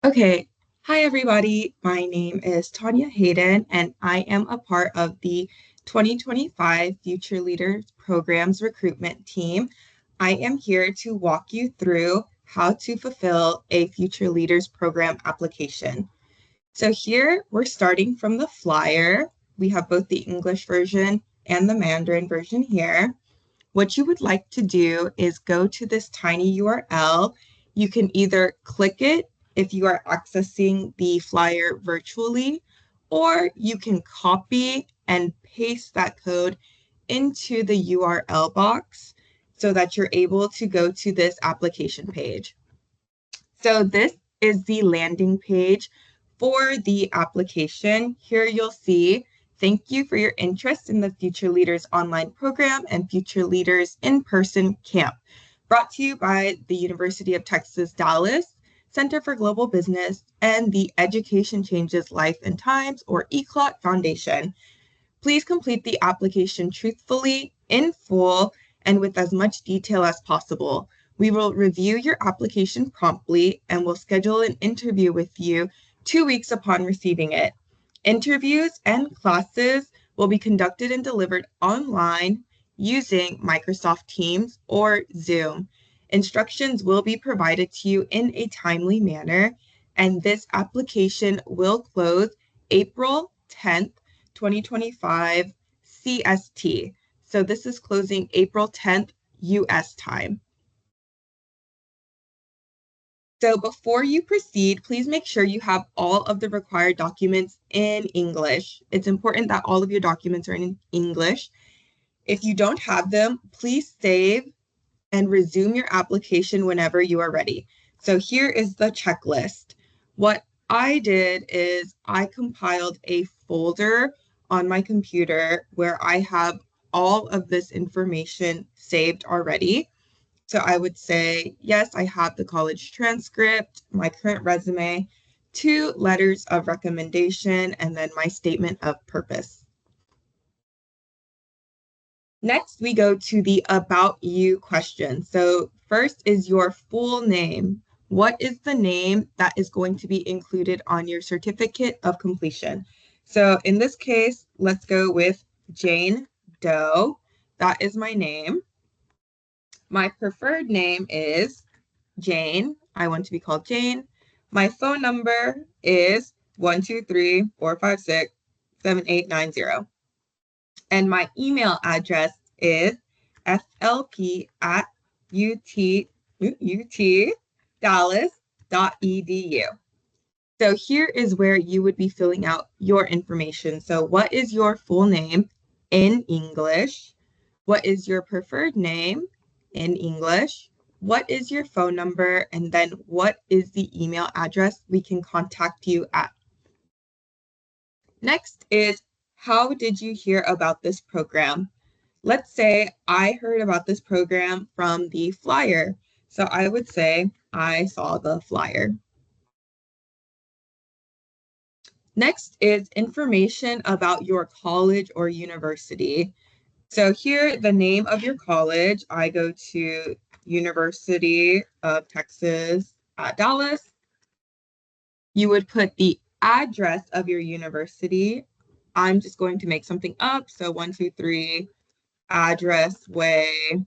Okay, hi everybody. My name is Tanya Hayden, and I am a part of the 2025 Future Leaders Programs recruitment team. I am here to walk you through how to fulfill a Future Leaders Program application. So here we're starting from the flyer. We have both the English version and the Mandarin version here. What you would like to do is go to this tiny URL. You can either click it if you are accessing the flyer virtually, or you can copy and paste that code into the URL box so that you're able to go to this application page. So this is the landing page for the application. Here you'll see, thank you for your interest in the Future Leaders online program and Future Leaders in-person camp, brought to you by the University of Texas, Dallas, Center for Global Business, and the Education Changes Life and Times, or ECLOT Foundation. Please complete the application truthfully, in full, and with as much detail as possible. We will review your application promptly and will schedule an interview with you 2 weeks upon receiving it. Interviews and classes will be conducted and delivered online using Microsoft Teams or Zoom. Instructions will be provided to you in a timely manner, and this application will close April 10th, 2025 CST. So this is closing April 10th US time. So before you proceed, please make sure you have all of the required documents in English. It's important that all of your documents are in English. If you don't have them, please save and resume your application whenever you are ready. So here is the checklist. What I did is I compiled a folder on my computer where I have all of this information saved already. So I would say, yes, I have the college transcript, my current resume, 2 letters of recommendation, and then my statement of purpose. Next, we go to the About You question. So first is your full name. What is the name that is going to be included on your certificate of completion? So in this case, let's go with Jane Doe. That is my name. My preferred name is Jane. I want to be called Jane. My phone number is 123-456-7890. And my email address is flp@utdallas.edu. So here is where you would be filling out your information. So what is your full name in English? What is your preferred name in English? What is your phone number? And then what is the email address we can contact you at? Next is, how did you hear about this program? Let's say I heard about this program from the flyer. So I would say I saw the flyer. Next is information about your college or university. So here, the name of your college, I go to University of Texas at Dallas. You would put the address of your university. I'm just going to make something up. So 123 Address Way,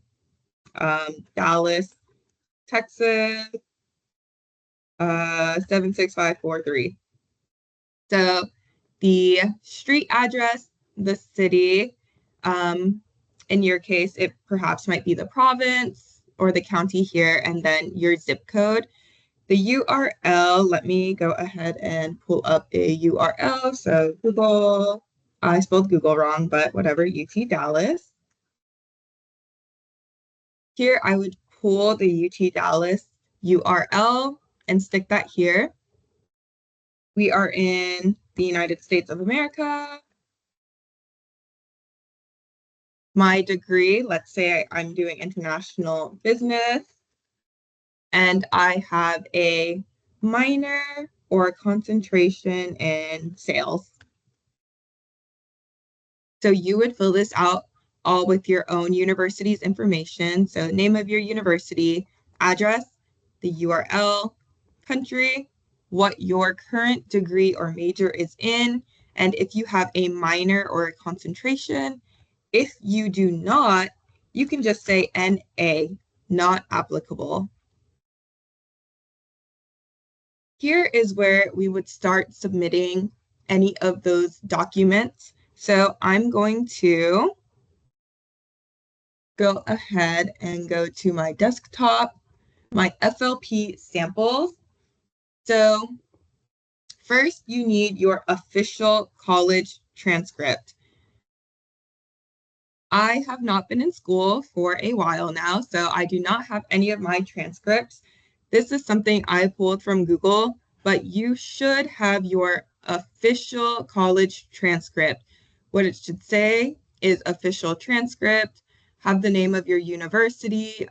Dallas, Texas, 76543. So the street address, the city, in your case, it perhaps might be the province or the county here, and then your zip code. The URL, let me go ahead and pull up a URL. So Google, I spelled Google wrong, but whatever, UT Dallas. Here I would pull the UT Dallas URL and stick that here. We are in the United States of America. My degree, let's say I'm doing international business, and I have a minor or a concentration in sales. So you would fill this out all with your own university's information. So name of your university, address, the URL, country, what your current degree or major is in, and if you have a minor or a concentration. If you do not, you can just say NA, not applicable. Here is where we would start submitting any of those documents. So I'm going to go ahead and go to my desktop, my FLP samples. So first, you need your official college transcript. I have not been in school for a while now, so I do not have any of my transcripts. This is something I pulled from Google, but you should have your official college transcript. What it should say is official transcript, have the name of your university,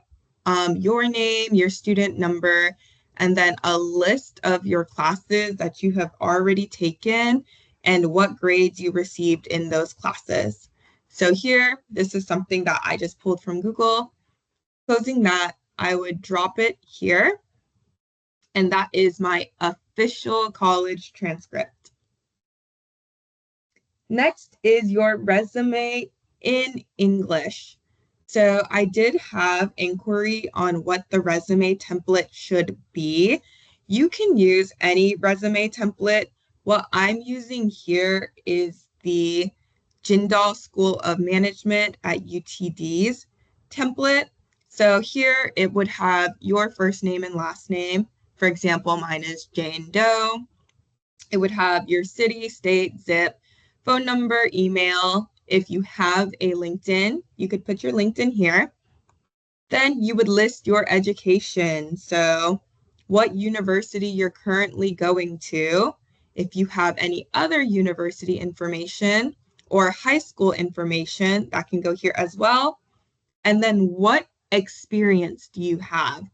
your name, your student number, and then a list of your classes that you have already taken and what grades you received in those classes. So here, this is something that I just pulled from Google. Closing that, I would drop it here, and that is my official college transcript. Next is your resume in English. So I did have inquiry on what the resume template should be. You can use any resume template. What I'm using here is the Jindal School of Management at UTD's template. So here it would have your first name and last name. For example, mine is Jane Doe. It would have your city, state, zip, phone number, email. If you have a LinkedIn, you could put your LinkedIn here. Then you would list your education. So what university you're currently going to. If you have any other university information or high school information, that can go here as well. And then what experience do you have?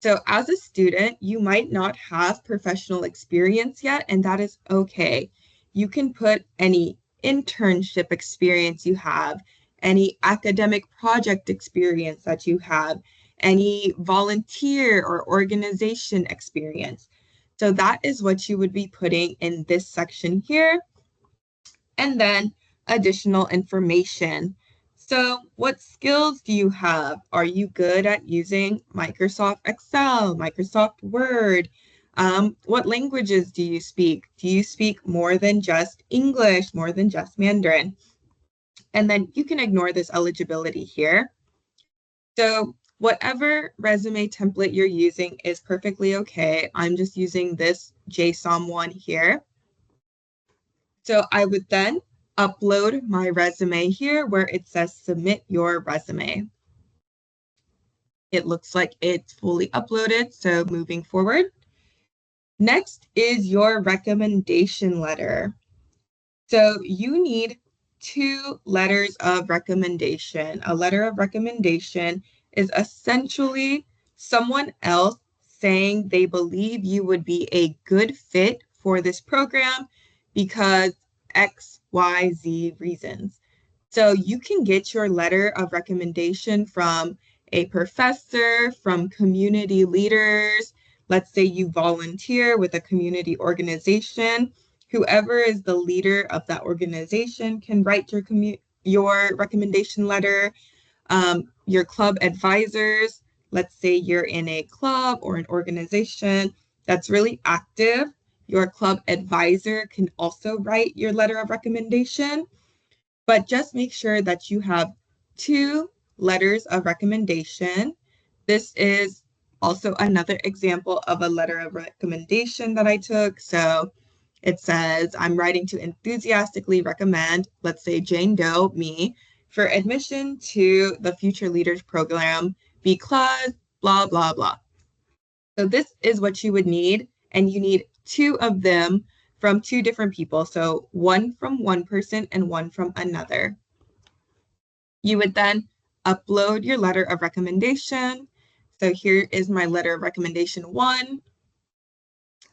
So as a student, you might not have professional experience yet, and that is okay. You can put any internship experience you have, any academic project experience that you have, any volunteer or organization experience. So that is what you would be putting in this section here. And then additional information. So what skills do you have? Are you good at using Microsoft Excel, Microsoft Word? What languages do you speak? Do you speak more than just English, more than just Mandarin? And then you can ignore this eligibility here. So whatever resume template you're using is perfectly okay. I'm just using this JSON one here. So I would then upload my resume here where it says submit your resume. It looks like it's fully uploaded, so moving forward. Next is your recommendation letter. So you need 2 letters of recommendation. A letter of recommendation is essentially someone else saying they believe you would be a good fit for this program because X, Y, Z reasons. So you can get your letter of recommendation from a professor, from community leaders. Let's say you volunteer with a community organization. Whoever is the leader of that organization can write your recommendation letter. Your club advisors, let's say you're in a club or an organization that's really active, your club advisor can also write your letter of recommendation. But just make sure that you have 2 letters of recommendation. This is also another example of a letter of recommendation that I took. So it says, I'm writing to enthusiastically recommend, let's say Jane Doe, me, for admission to the Future Leaders Program because blah, blah, blah. So this is what you would need, and you need 2 of them from 2 different people. So one from one person and one from another. You would then upload your letter of recommendation. So here is my letter of recommendation 1.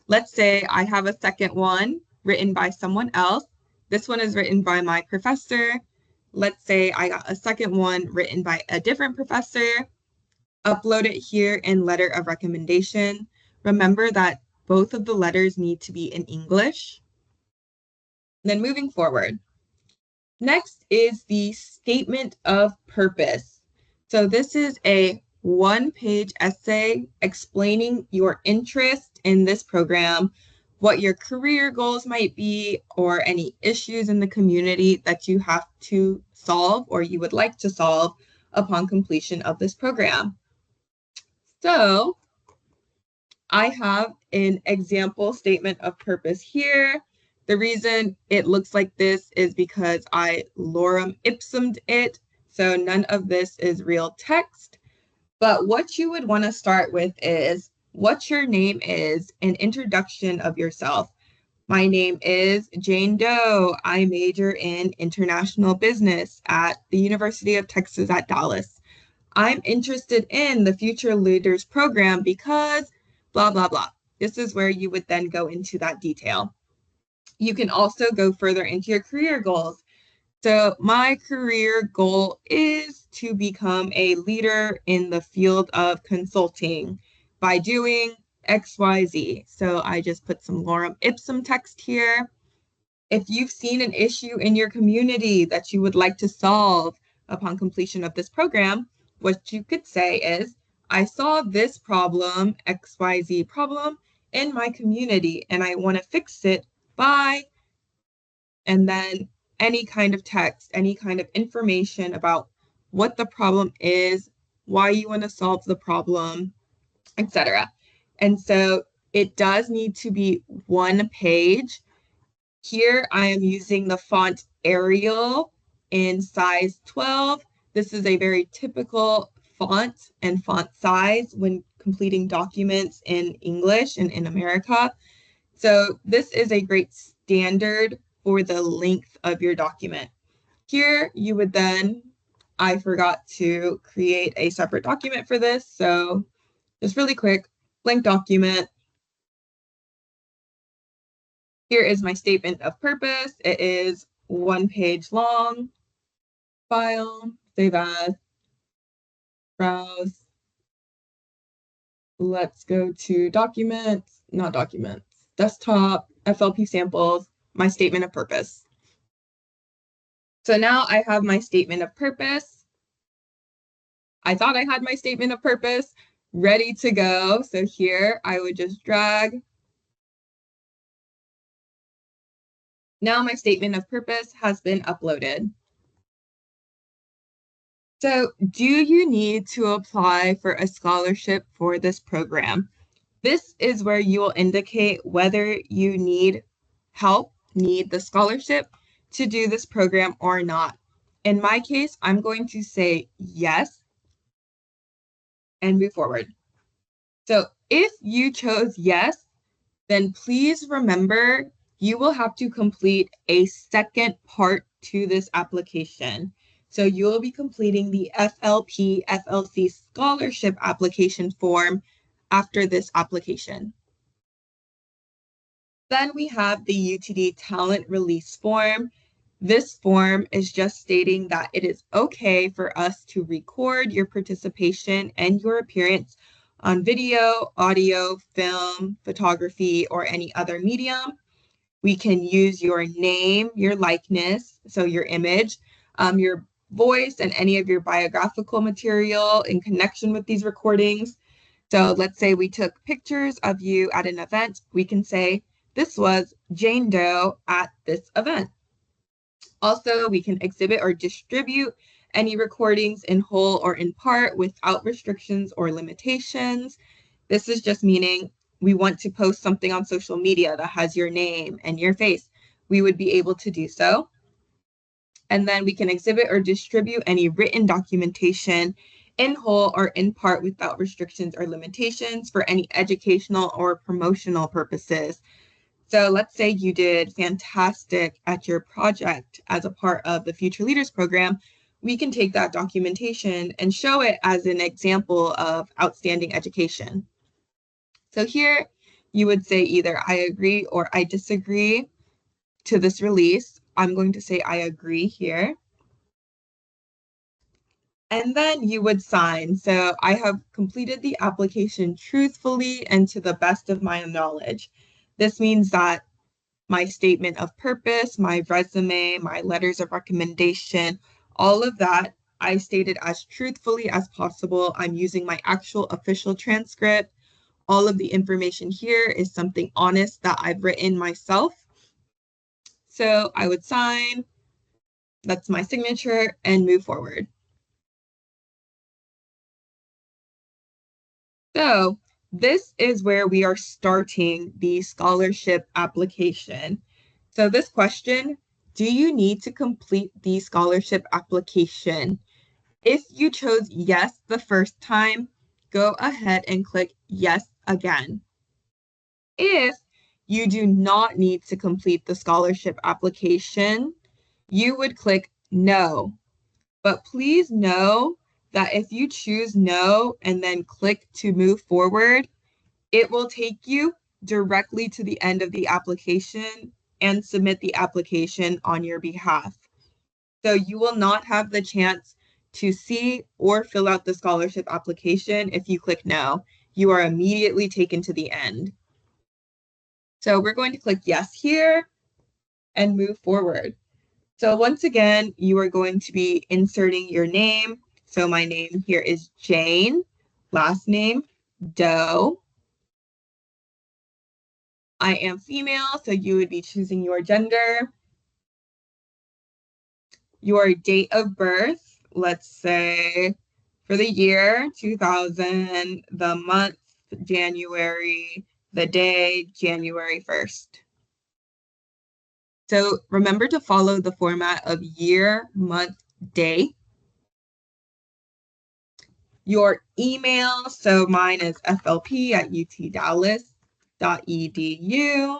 Let's say I have a second one written by someone else. This one is written by my professor. Let's say I got a second one written by a different professor. Upload it here in letter of recommendation. Remember that both of the letters need to be in English. Then moving forward. Next is the statement of purpose. So this is a one-page essay explaining your interest in this program, what your career goals might be, or any issues in the community that you have to solve or you would like to solve upon completion of this program. So I have an example statement of purpose here. The reason it looks like this is because I lorem ipsum'd it, so none of this is real text. But what you would want to start with is what your name is, an introduction of yourself. My name is Jane Doe. I major in international business at the University of Texas at Dallas. I'm interested in the Future Leaders program because blah, blah, blah. This is where you would then go into that detail. You can also go further into your career goals. So my career goal is to become a leader in the field of consulting by doing XYZ. So I just put some lorem ipsum text here. If you've seen an issue in your community that you would like to solve upon completion of this program, what you could say is, I saw this problem, XYZ problem, in my community, and I want to fix it by, and then any kind of text, any kind of information about what the problem is, why you want to solve the problem, etc. And so it does need to be one page. Here I am using the font Arial in size 12. This is a very typical font and font size when completing documents in English and in America. So this is a great standard for the length of your document. Here you would then, I forgot to create a separate document for this, so just really quick, blank document. Here is my statement of purpose. It is one page long. File, save as, browse. Let's go to documents, not documents, desktop, FLP samples, my statement of purpose. So now I have my statement of purpose. I thought I had my statement of purpose ready to go. So here I would just drag. Now my statement of purpose has been uploaded. So do you need to apply for a scholarship for this program? This is where you will indicate whether you need help, need the scholarship to do this program or not. In my case, I'm going to say yes and move forward. So if you chose yes, then please remember you will have to complete a second part to this application. So you will be completing the FLP FLC scholarship application form after this application. Then we have the UTD talent release form. This form is just stating that it is okay for us to record your participation and your appearance on video, audio, film, photography, or any other medium. We can use your name, your likeness, so your image, your voice, and any of your biographical material in connection with these recordings. So let's say we took pictures of you at an event. We can say, this was Jane Doe at this event. Also, we can exhibit or distribute any recordings in whole or in part without restrictions or limitations. This is just meaning we want to post something on social media that has your name and your face. We would be able to do so. And then we can exhibit or distribute any written documentation in whole or in part without restrictions or limitations for any educational or promotional purposes. So let's say you did fantastic at your project as a part of the Future Leaders program. We can take that documentation and show it as an example of outstanding education. So here you would say either I agree or I disagree to this release. I'm going to say I agree here. And then you would sign. So I have completed the application truthfully and to the best of my knowledge. This means that my statement of purpose, my resume, my letters of recommendation, all of that I stated as truthfully as possible. I'm using my actual official transcript. All of the information here is something honest that I've written myself. So I would sign, that's my signature, and move forward. So this is where we are starting the scholarship application. So this question, do you need to complete the scholarship application? If you chose yes the first time, go ahead and click yes again. If you do not need to complete the scholarship application, you would click no. But please know that if you choose no and then click to move forward, it will take you directly to the end of the application and submit the application on your behalf. So you will not have the chance to see or fill out the scholarship application if you click no. You are immediately taken to the end. So we're going to click yes here and move forward. So once again, you are going to be inserting your name. So my name here is Jane, last name Doe. I am female, so you would be choosing your gender. Your date of birth, let's say for the year 2000, the month January, the day January 1st. So remember to follow the format of year, month, day. Your email, so mine is flp@utdallas.edu.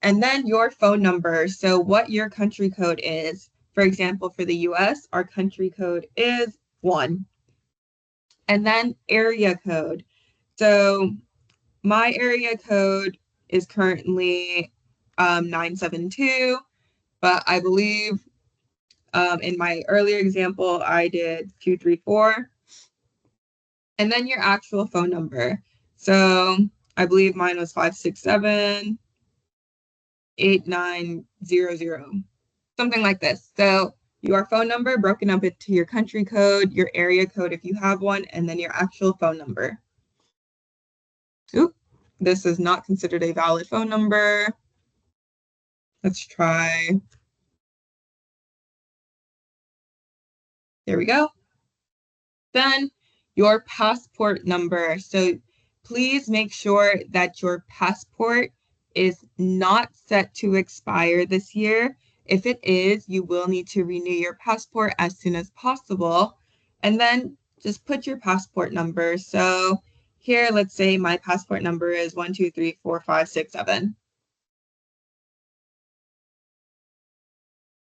And then your phone number, so what your country code is. For example, for the US, our country code is 1. And then area code. So my area code is currently 972, but I believe in my earlier example, I did 234. And then your actual phone number. So I believe mine was 567-8900, something like this. So your phone number broken up into your country code, your area code if you have one, and then your actual phone number. Oop, this is not considered a valid phone number. Let's try. There we go. Then your passport number. So please make sure that your passport is not set to expire this year. If it is, you will need to renew your passport as soon as possible. And then just put your passport number. So here, let's say my passport number is 1234567.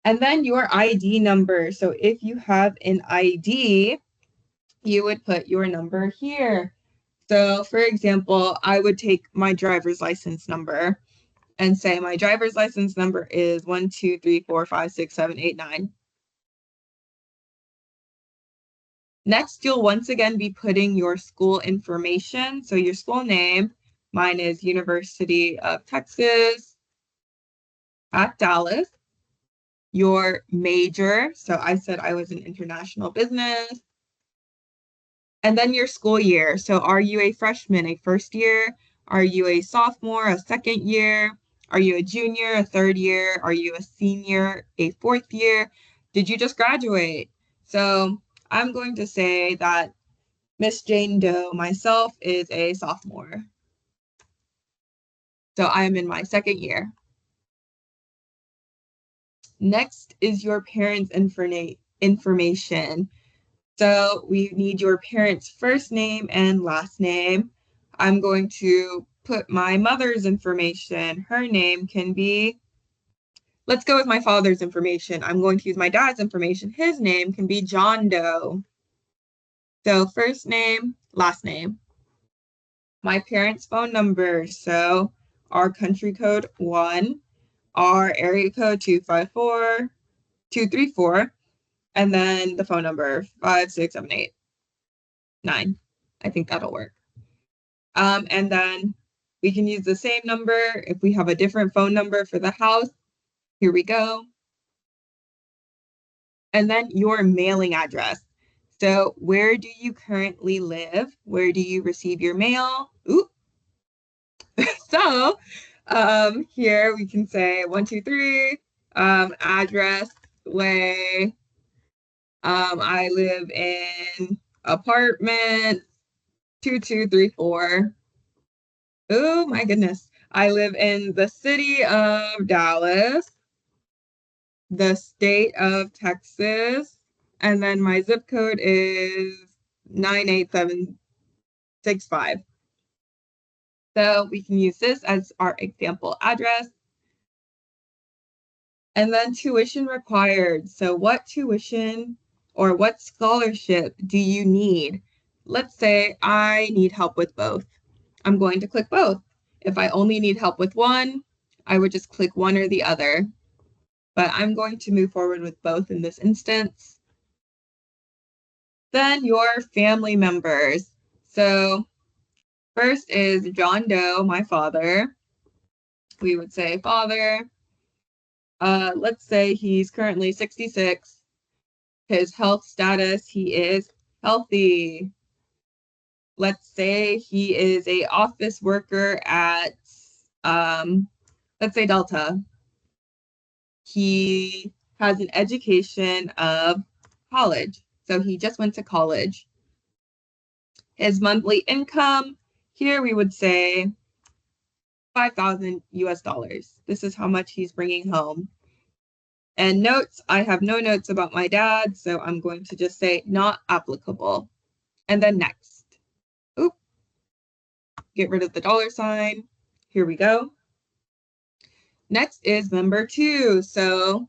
And then your ID number. So if you have an ID, you would put your number here. So for example, I would take my driver's license number and say my driver's license number is 123456789. Next, you'll once again be putting your school information. So your school name, mine is University of Texas at Dallas. Your major, so I said I was in international business. And then your school year. So are you a freshman, a first year? Are you a sophomore, a second year? Are you a junior, a third year? Are you a senior, a fourth year? Did you just graduate? So I'm going to say that Miss Jane Doe, myself, is a sophomore. So I'm in my second year. Next is your parents' information. So we need your parents' first name and last name. I'm going to put my mother's information. Her name can be, let's go with my father's information. I'm going to use my dad's information. His name can be John Doe. So first name, last name. My parents' phone number. So our country code 1, our area code 234. and then the phone number 56789. I think that'll work. And then we can use the same number if we have a different phone number for the house. Here we go. And then your mailing address. So where do you currently live? Where do you receive your mail? Ooh. So here we can say 123, address, way. I live in apartment 2234. Oh my goodness. I live in the city of Dallas, the state of Texas, and then my zip code is 98765. So we can use this as our example address. And then tuition required. So what tuition or what scholarship do you need? Let's say I need help with both. I'm going to click both. If I only need help with one, I would just click one or the other. But I'm going to move forward with both in this instance. Then your family members. So first is John Doe, my father. We would say father. Let's say he's currently 66. His health status, he is healthy. Let's say he is a office worker at, let's say Delta. He has an education of college. So he just went to college. His monthly income, here we would say 5,000 US dollars. This is how much he's bringing home. And notes, I have no notes about my dad, so I'm going to just say not applicable. And then next. Oop. Get rid of the dollar sign. Here we go. Next is member 2. So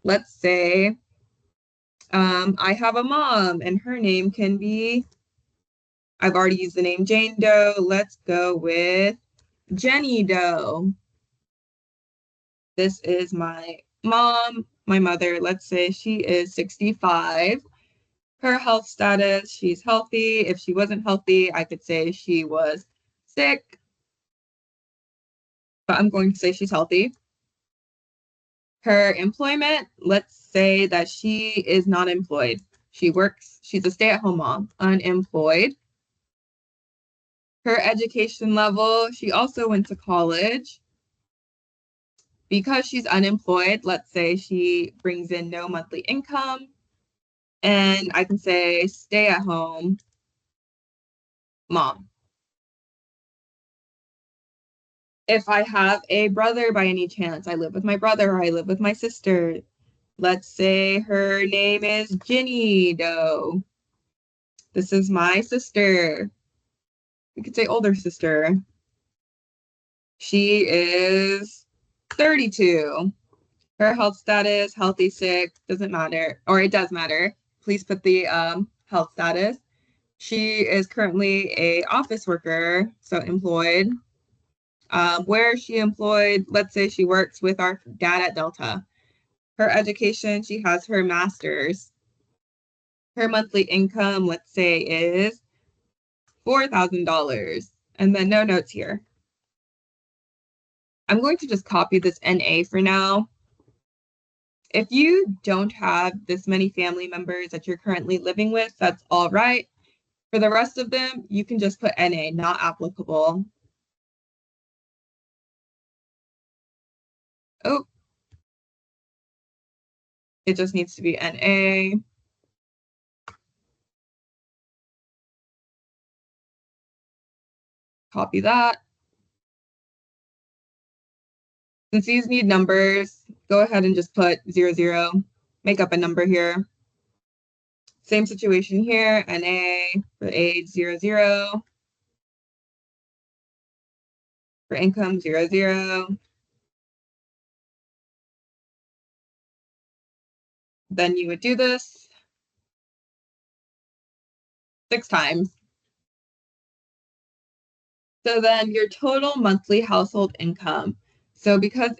let's say I have a mom and her name can be, I've already used the name Jane Doe. Let's go with Jenny Doe. This is my mom, my mother. Let's say she is 65. Her health status, she's healthy. If she wasn't healthy, I could say she was sick. But I'm going to say she's healthy. Her employment, let's say that she is not employed. She works, she's a stay-at-home mom, unemployed. Her education level, she also went to college. Because she's unemployed, let's say she brings in no monthly income. And I can say stay-at-home mom. If I have a brother by any chance, I live with my brother or I live with my sister. Let's say her name is Ginny Doe. This is my sister. We could say older sister. She is 32. Her health status, healthy, sick, doesn't matter, or it does matter. Please put the health status. She is currently a office worker, so employed. Where is she employed? Let's say she works with our dad at Delta. Her education, she has her master's. Her monthly income, let's say, is $4,000. And then no notes here. I'm going to just copy this NA for now. If you don't have this many family members that you're currently living with, that's all right. For the rest of them, you can just put NA, not applicable. Oh, it just needs to be NA. Copy that. Since these need numbers, go ahead and just put 00. Make up a number here. Same situation here, NA for age 00. For income 00. Then you would do this 6 times. So then your total monthly household income. So because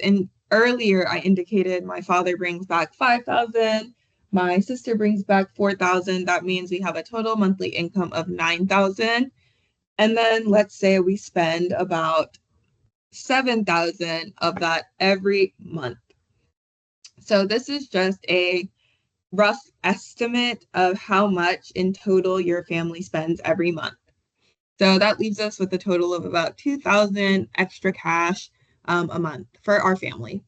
earlier I indicated my father brings back 5,000, My sister brings back 4,000. That means we have a total monthly income of 9,000. And then let's say we spend about 7,000 of that every month. So this is just a rough estimate of how much in total your family spends every month. So that leaves us with a total of about 2,000 extra cash a month for our family.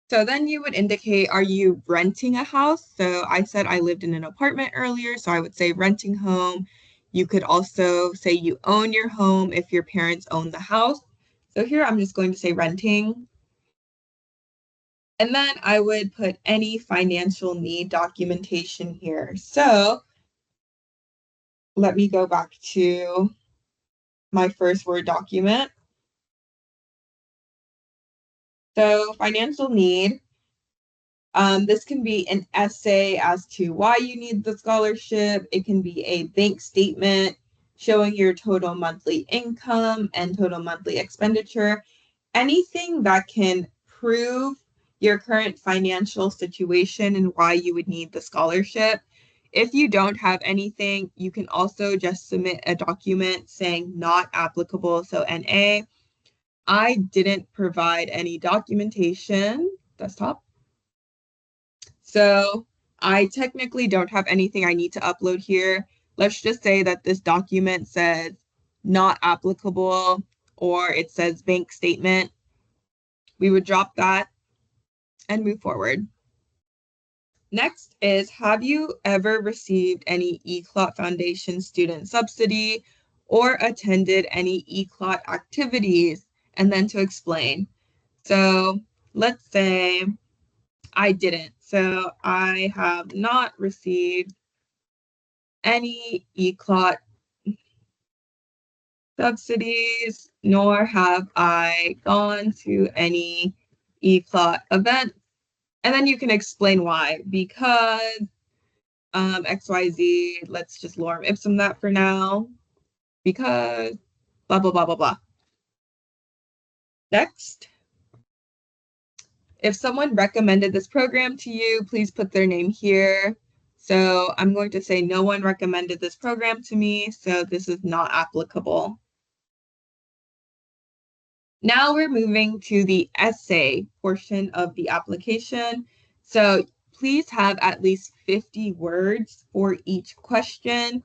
So then you would indicate, are you renting a house? So I said I lived in an apartment earlier, so I would say renting home. You could also say you own your home if your parents own the house. So here I'm just going to say renting. And then I would put any financial need documentation here. So let me go back to my first Word document. So financial need, this can be an essay as to why you need the scholarship. It can be a bank statement showing your total monthly income and total monthly expenditure. Anything that can prove your current financial situation and why you would need the scholarship. If you don't have anything, you can also just submit a document saying not applicable, so NA. I didn't provide any documentation, desktop. So I technically don't have anything I need to upload here. Let's just say that this document says not applicable or it says bank statement. We would drop that and move forward. Next is, have you ever received any ECLOT Foundation student subsidy or attended any ECLOT activities? And then to explain. So let's say I didn't. So I have not received any ECLOT subsidies, nor have I gone to any ECLOT event. And then you can explain why. Because XYZ, let's just lorem ipsum that for now. Because blah, blah, blah, blah, blah. Next. If someone recommended this program to you, please put their name here. So I'm going to say no one recommended this program to me, so this is not applicable. Now we're moving to the essay portion of the application. So please have at least 50 words for each question.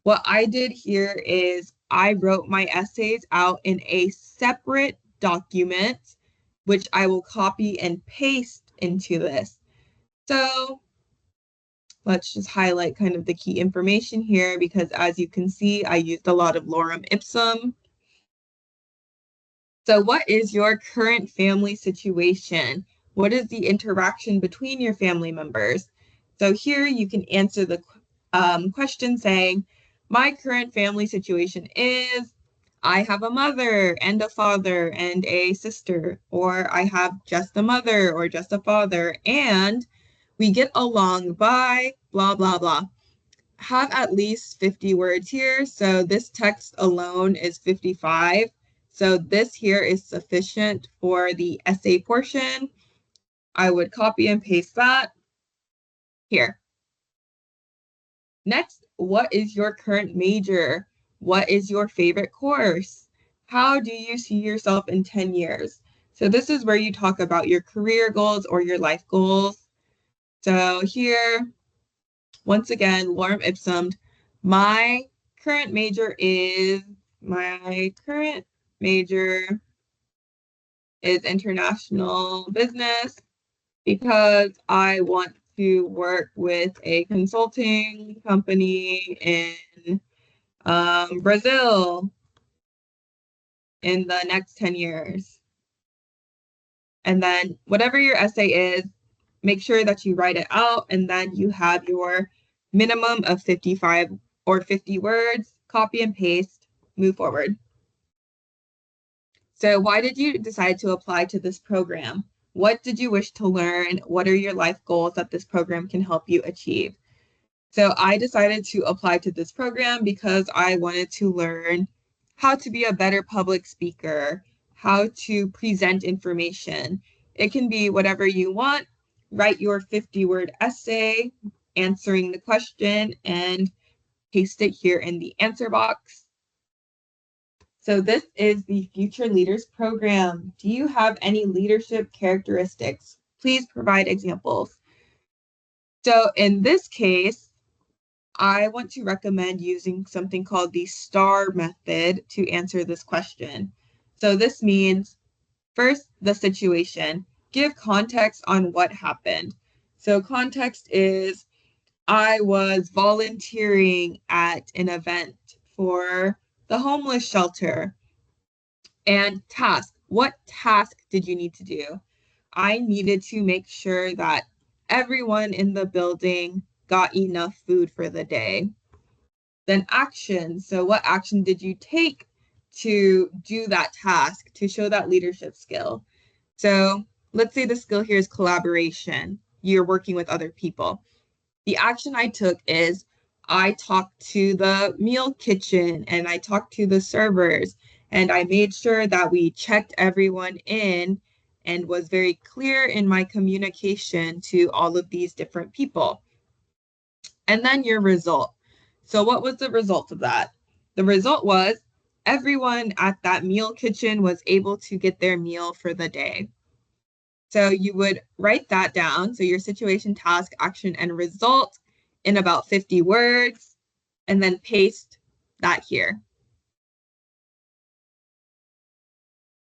What I did here is I wrote my essays out in a separate document, which I will copy and paste into this. So let's just highlight kind of the key information here because as you can see, I used a lot of lorem ipsum. So what is your current family situation? What is the interaction between your family members? So here you can answer the question saying, my current family situation is I have a mother and a father and a sister, or I have just a mother or just a father, and we get along by blah, blah, blah. Have at least 50 words here. So this text alone is 55. So this here is sufficient for the essay portion. I would copy and paste that here. Next, what is your current major? What is your favorite course? How do you see yourself in 10 years? So this is where you talk about your career goals or your life goals. So here, once again, lorem ipsum, my current major is international business because I want to work with a consulting company in Brazil in the next 10 years. And then whatever your essay is, make sure that you write it out and then you have your minimum of 55 or 50 words, copy and paste, move forward. So why did you decide to apply to this program? What did you wish to learn? What are your life goals that this program can help you achieve? So I decided to apply to this program because I wanted to learn how to be a better public speaker, how to present information. It can be whatever you want. write your 50-word essay answering the question and paste it here in the answer box. So this is the Future Leaders Program. Do you have any leadership characteristics? Please provide examples. So in this case, I want to recommend using something called the STAR method to answer this question. So this means, first, the situation. Give context on what happened. So context is, I was volunteering at an event for the homeless shelter. And task, what task did you need to do? I needed to make sure that everyone in the building got enough food for the day. Then action. So what action did you take to do that task, to show that leadership skill? So let's say the skill here is collaboration. You're working with other people. The action I took is I talked to the meal kitchen and I talked to the servers and I made sure that we checked everyone in and was very clear in my communication to all of these different people. And then your result. So what was the result of that? The result was everyone at that meal kitchen was able to get their meal for the day. So you would write that down. So your situation, task, action, and result in about 50 words, and then paste that here.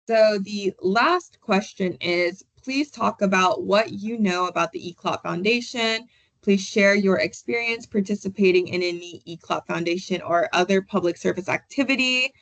So the last question is, please talk about what you know about the ECLOP Foundation. Please share your experience participating in any ECLOP Foundation or other public service activity.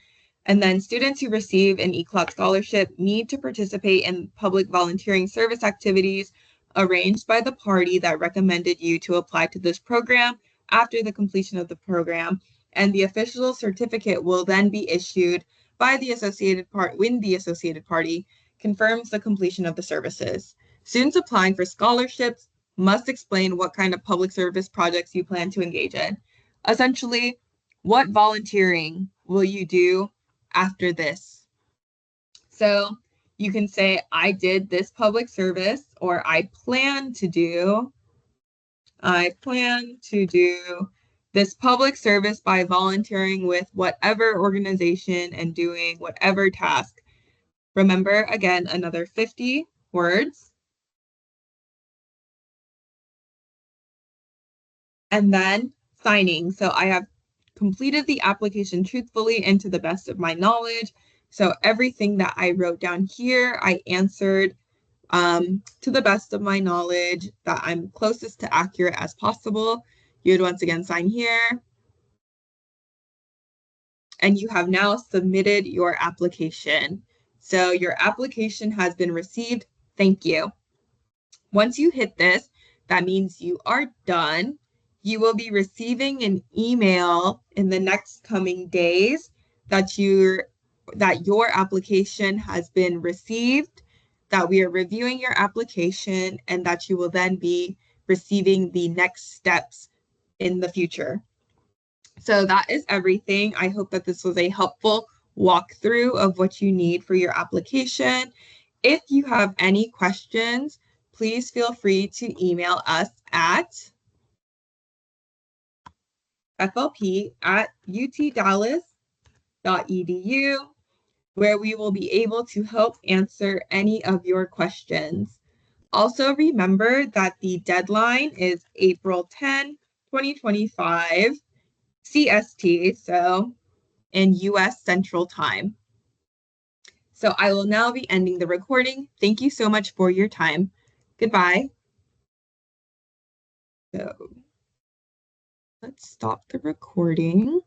And then students who receive an ECLOP scholarship need to participate in public volunteering service activities arranged by the party that recommended you to apply to this program after the completion of the program. And the official certificate will then be issued by the associated party when the associated party confirms the completion of the services. Students applying for scholarships must explain what kind of public service projects you plan to engage in. Essentially, what volunteering will you do after this? So you can say, I did this public service, or I plan to do this public service by volunteering with whatever organization and doing whatever task. Remember, again, another 50 words. And then signing. So I have completed the application truthfully and to the best of my knowledge. So everything that I wrote down here, I answered to the best of my knowledge that I'm closest to accurate as possible. You would once again sign here. And you have now submitted your application. So your application has been received. Thank you. Once you hit this, that means you are done. You will be receiving an email in the next coming days that your application has been received, that we are reviewing your application, and that you will then be receiving the next steps in the future. So that is everything. I hope that this was a helpful walkthrough of what you need for your application. If you have any questions, please feel free to email us at flp@utdallas.edu, where we will be able to help answer any of your questions. Also, remember that the deadline is April 10, 2025, CST, so in US Central Time. So I will now be ending the recording. Thank you so much for your time. Goodbye. So let's stop the recording.